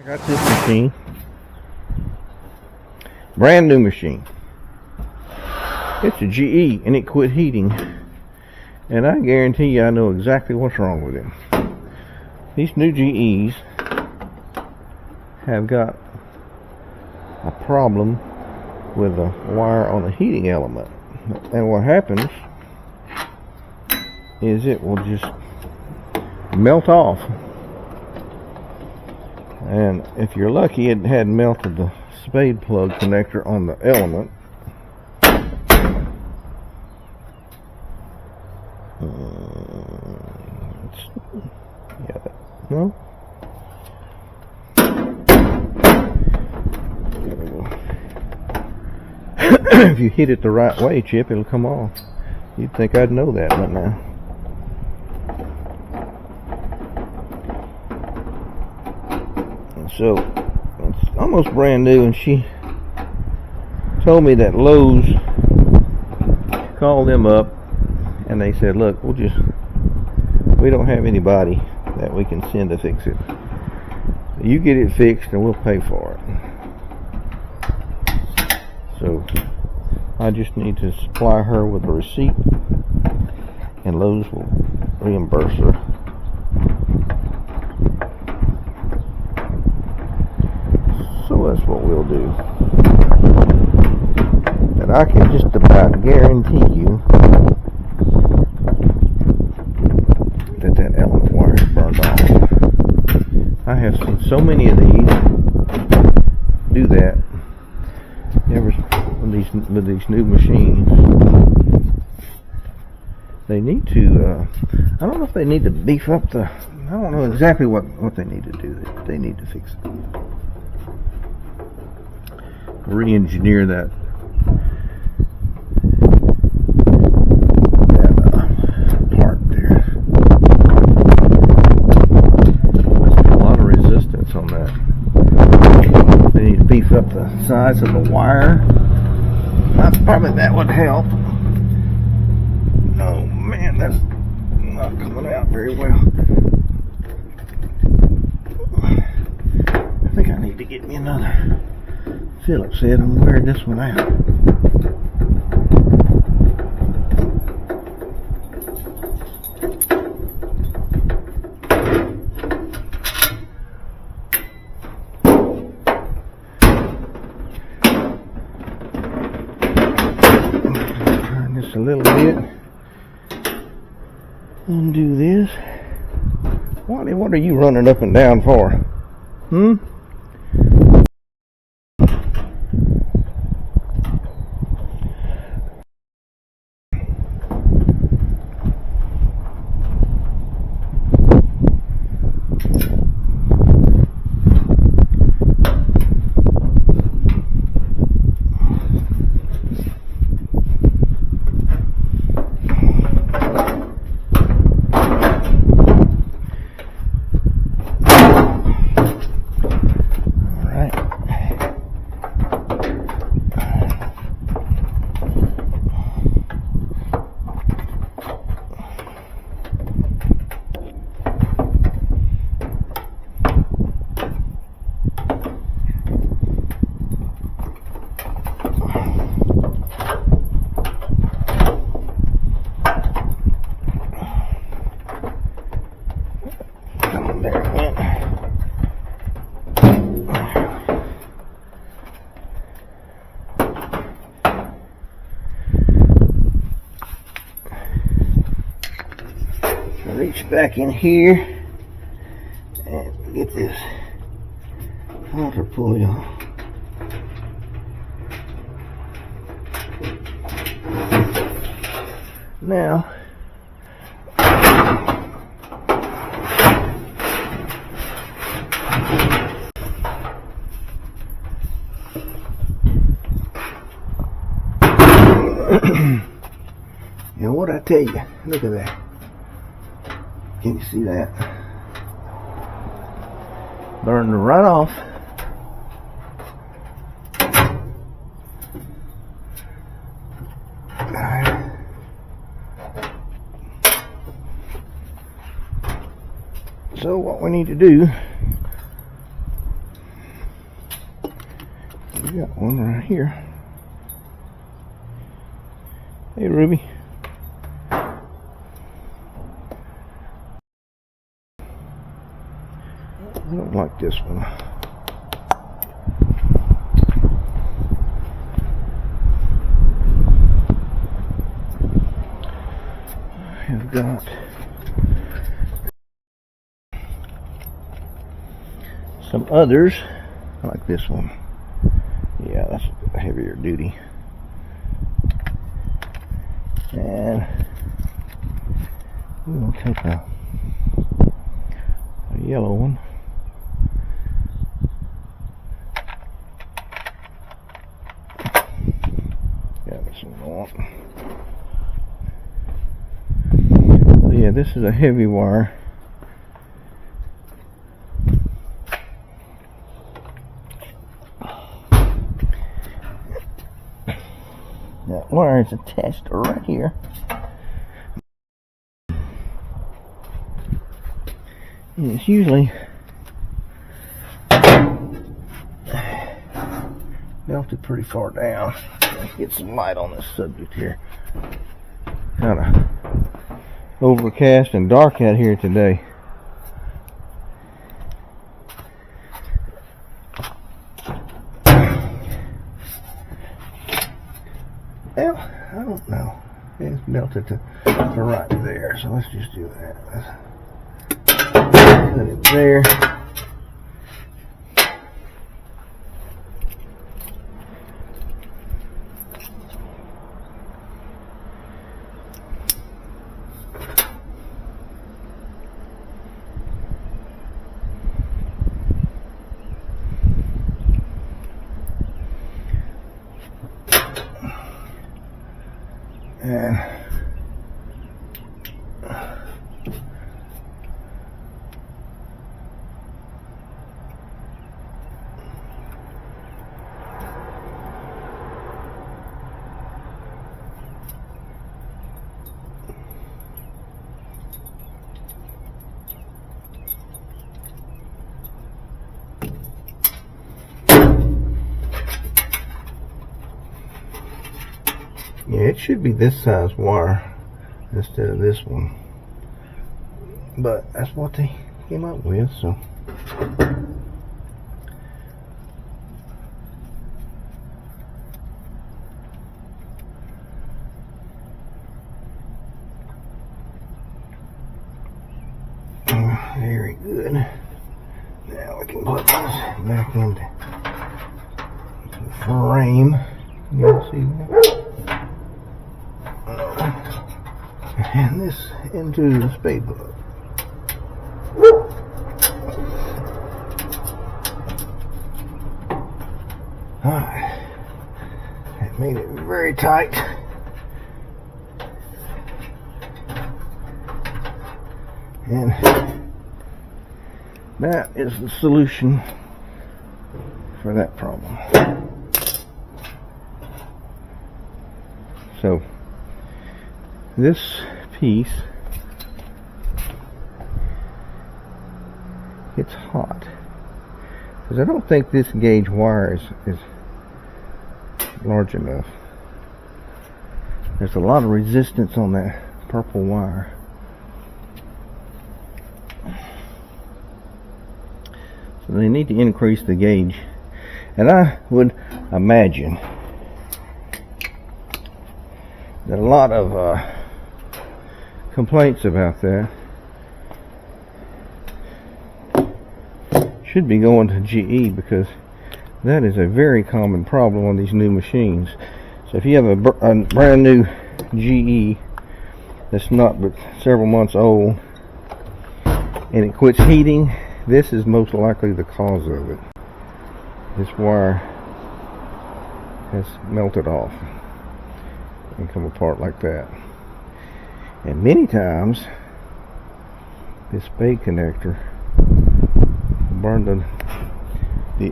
Got this machine, brand new machine. It's a GE and it quit heating, and I guarantee you I know exactly what's wrong with it. These new GEs have got a problem with the wire on the heating element, and what happens is it will just melt off. And if you're lucky, it hadn't melted the spade plug connector on the element. No? If you hit it the right way, Chip, it'll come off. You'd think I'd know that, but now. So it's almost brand new, and she told me that Lowe's called them up and they said, look, we don't have anybody that we can send to fix it. You get it fixed and we'll pay for it. So I just need to supply her with a receipt and Lowe's will reimburse her. So that's what we'll do. And I can just about guarantee you that element wire is burned off. I have seen so many of these do that. With these new machines, they need to. I don't know if they need to beef up the. I don't know exactly what they need to do. They need to fix it. Re-engineer that part there. There's a lot of resistance on that. They need to beef up the size of the wire. Probably that would help. Oh man, that's not coming out very well. I think I need to get me another Phillips head. I'm wearing this one out. Turn this a little bit. Undo this. What are you running up and down for? Hmm? Reach back in here and get this halter pulley off. Now, and what I tell you, look at that. Can you see that? Burned right off. So what we need to do We got one right here. Hey, Ruby. I don't like this one. I have got some others. I like this one. Yeah, that's heavier duty. And we'll take a yellow one. Yeah, this one I want. So yeah, this is a heavy wire. That wire is attached right here. And it's usually melted pretty far down. Let's get some light on this subject here. Kind of overcast and dark out here today. Well, I don't know. It's melted to right there, so let's just do that. Put it there. And yeah, it should be this size wire instead of this one, but that's what they came up with, so very good. Now we can put this back into the frame. You see that? And this into the spade plug. Alright, that made it very tight. And that is the solution for that problem. So this piece, it's hot because I don't think this gauge wire is large enough. There's a lot of resistance on that purple wire. So they need to increase the gauge, and I would imagine that a lot of complaints about that should be going to GE, because that is a very common problem on these new machines. So if you have a brand new GE that's not but several months old and it quits heating, this is most likely the cause of it. This wire has melted off and come apart like that. And many times this spade connector burned the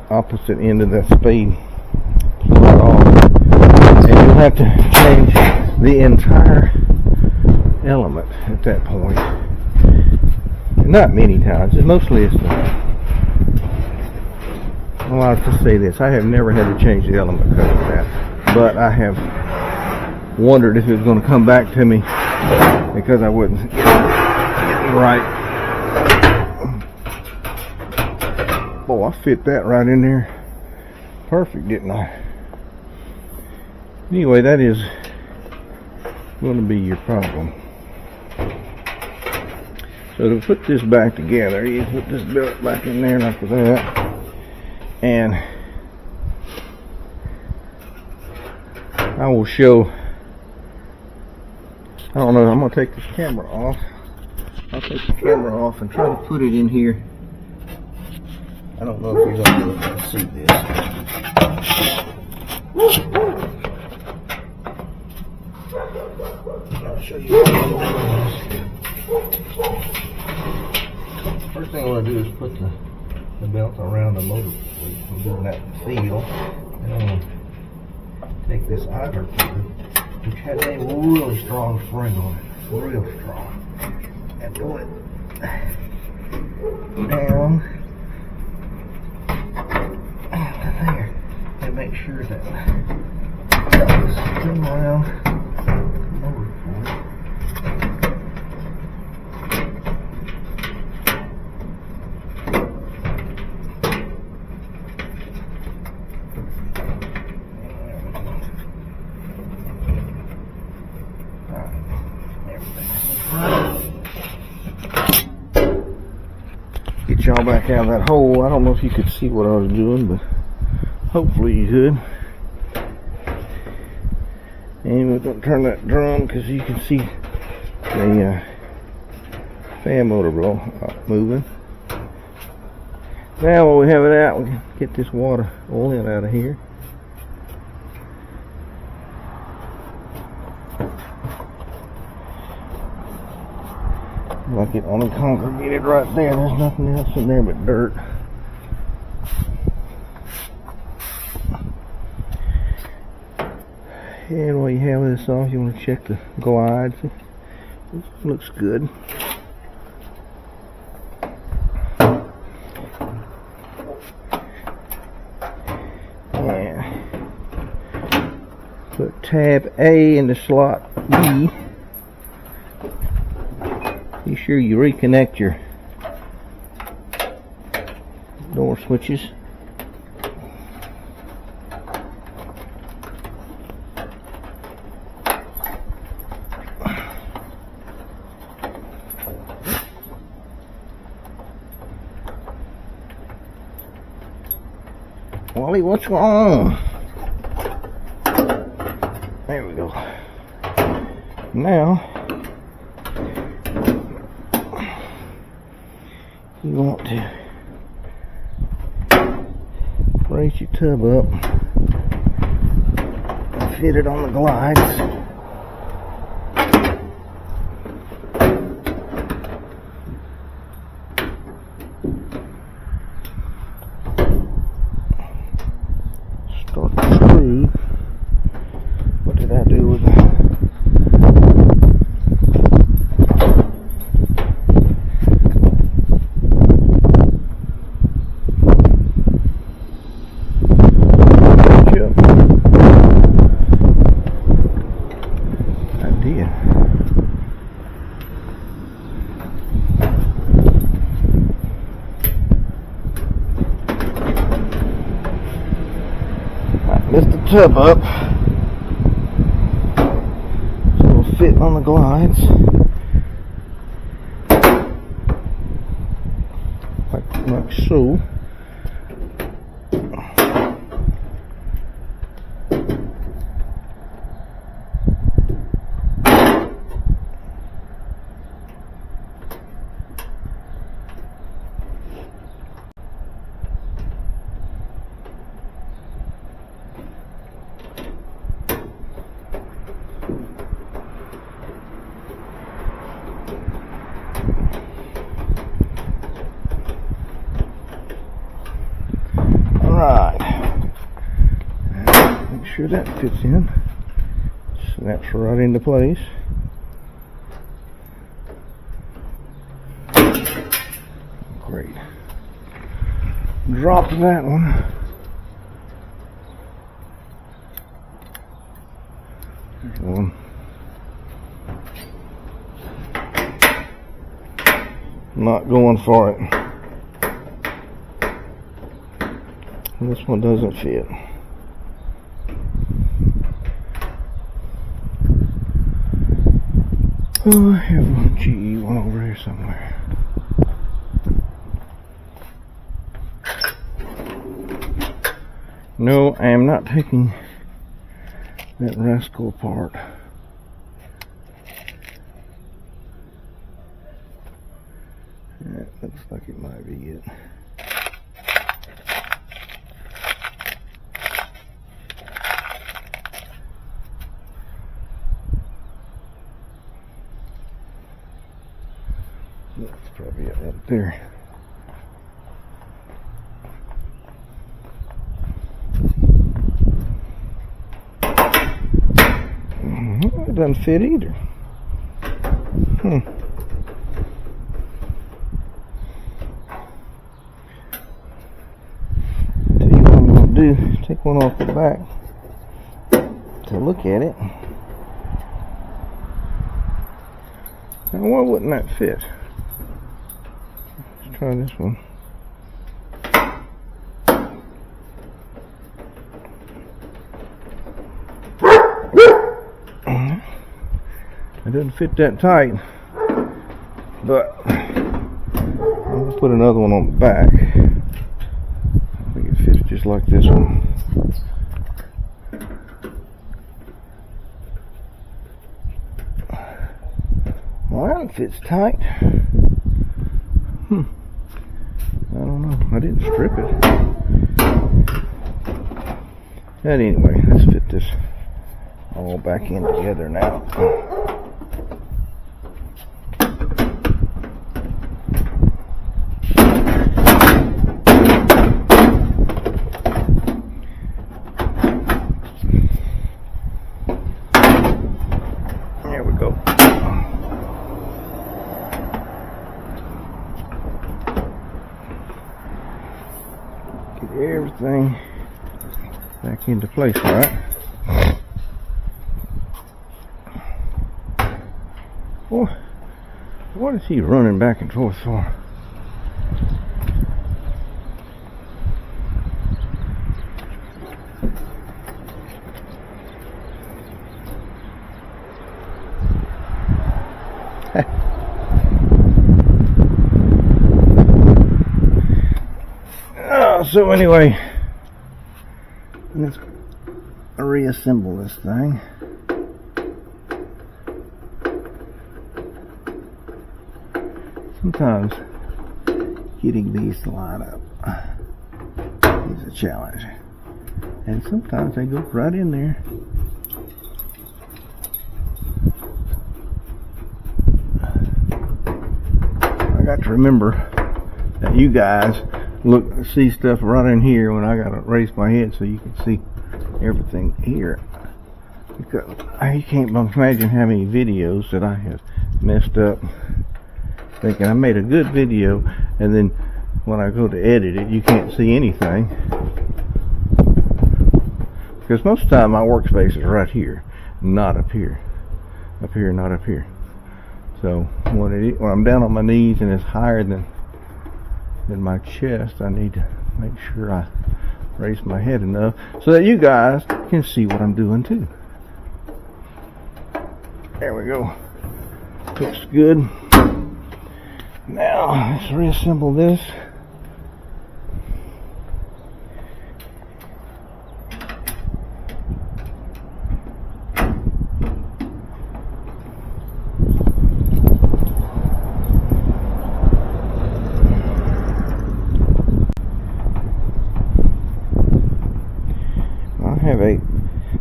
opposite end of that spade plug off, and you'll have to change the entire element at that point. Not many times, mostly it's not. Well, I'll just say this. I have never had to change the element cut with that. But I have wondered if it was going to come back to me because I wasn't getting right. Boy, I fit that right in there. Perfect, didn't I? Anyway, that is going to be your problem. So to put this back together, you put this belt back in there like that. And I will show, I don't know, I'm going to take this camera off. I'll take the camera off and try to put it in here. I don't know if you're going to be able to see this. I'll show you. First thing I want to do is put the belt around the motor. I'm doing that feel. And I'm going to take this idler plug, which has a really strong spring on it, real strong, and pull it down to there, and make sure that this spin around the motor point. Get y'all back out of that hole. I don't know if you could see what I was doing, but hopefully you could. And we're going to turn that drum because you can see the fan motor blow moving. Now while we have it out, we can get this water oil out of here. Like it only congregated right there. There's nothing else in there but dirt. And while you have this off, you want to check the glides. It looks good. And put tab A into slot B. Be sure you reconnect your door switches. Wally, what's going on? There we go. Now you want to raise your tub up and fit it on the glides. Start the screw. What did I do with that? Lift the tub up so it'll fit on the glides like so. Alright, make sure that fits in, snaps right into place. Great. Drop that one. one. Not going for it. This one doesn't fit. Oh, I have one GE one over here somewhere. No, I am not taking that rascal apart. That looks like it might be it. That's probably it right there. It doesn't fit either. Tell you what I'm going to do, take one off the back to look at it. Now why wouldn't that fit? Let's try this one. It doesn't fit that tight, but I'm going to put another one on the back. I think it fits just like this one. Well, that one fits tight. I don't know. I didn't strip it. But anyway, let's fit this all back in together now. Everything back into place, right? Boy, what is he running back and forth for? So anyway, let's reassemble this thing. Sometimes getting these to line up is a challenge, and sometimes they go right in there. I got to remember that you guys see stuff right in here when I gotta raise my head so you can see everything here, because I can't imagine how many videos that I have messed up thinking I made a good video, and then when I go to edit it you can't see anything, because most of the time my workspace is right here, not up here, not up here. So when I'm down on my knees and it's higher than my chest, I need to make sure I raise my head enough so that you guys can see what I'm doing too. There we go. Looks good. Now let's reassemble this.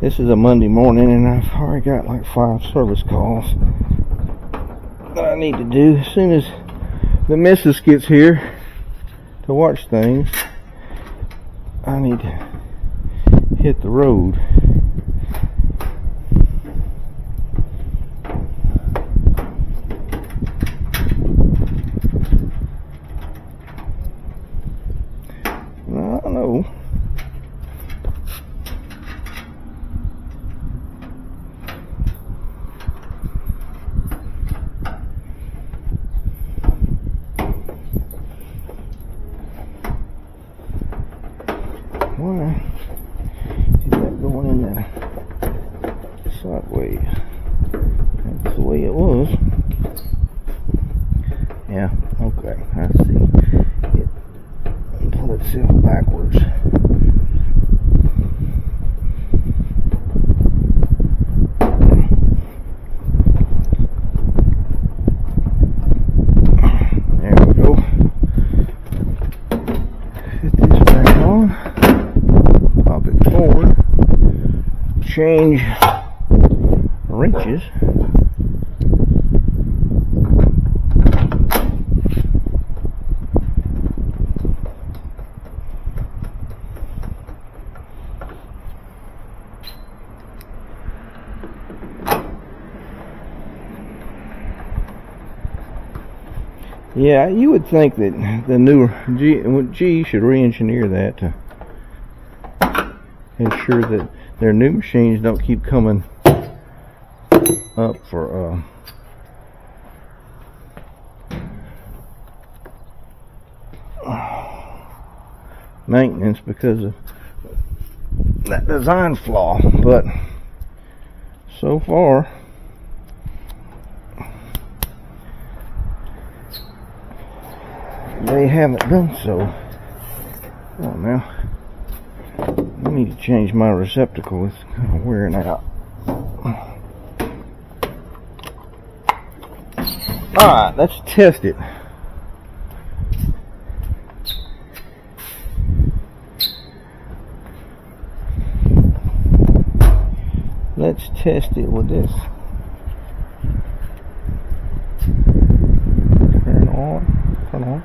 This is a Monday morning and I've already got like 5 service calls that I need to do. As soon as the missus gets here to watch things, I need to hit the road. I don't know. why is that going in there sideways? That's the way it was. Yeah, okay, I see. It pull itself backwards. There we go. Fit this back on. Pop it forward. Change wrenches. Yeah, you would think that the newer GE should re-engineer that to ensure that their new machines don't keep coming up for maintenance because of that design flaw. But so far they haven't done so. Oh, now I need to change my receptacle. It's kind of wearing out. Alright, let's test it. Let's test it with this. Turn on. Turn on.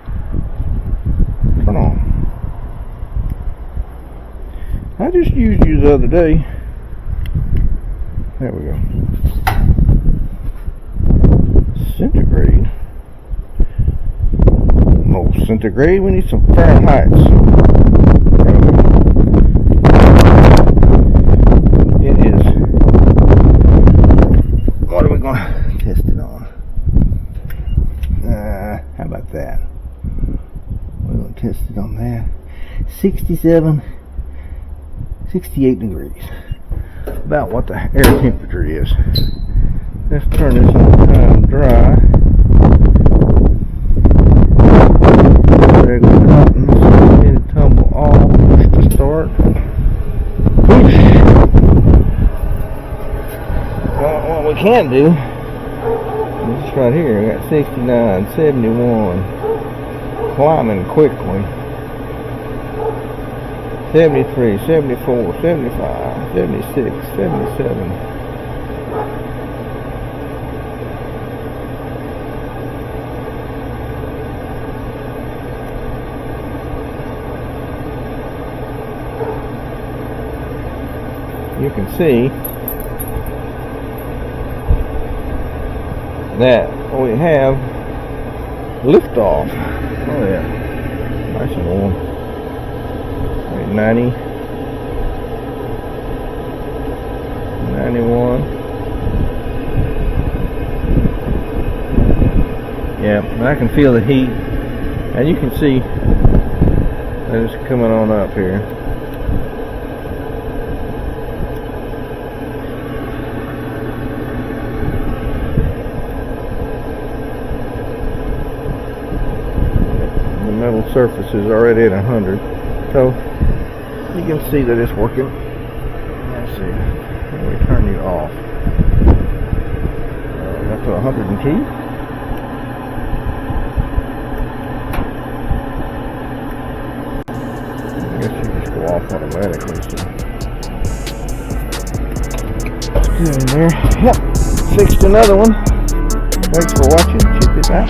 Turn on. I just used you the other day. There we go. Centigrade. No centigrade, we need some Fahrenheit. It is. What are we going to test it on? How about that? We're going to test it on that. 67, 68 degrees. About what the air temperature is. Let's turn this on time dry. Regular cotton. Let it tumble off. Push to start. Push. Well, what we can do is right here. We got 69, 71. Climbing quickly. 73, 74, 75, 76, 77. You can see that we have liftoff. Oh yeah, nice and warm. 90, 91. Yeah, I can feel the heat, and you can see that it's coming on up here. The metal surface is already at 100, so you can see that it's working. Let's see. Let me turn you off. That's 102. I guess you just go off automatically. So. Good in there. Yep. Fixed another one. Thanks for watching. Check it out.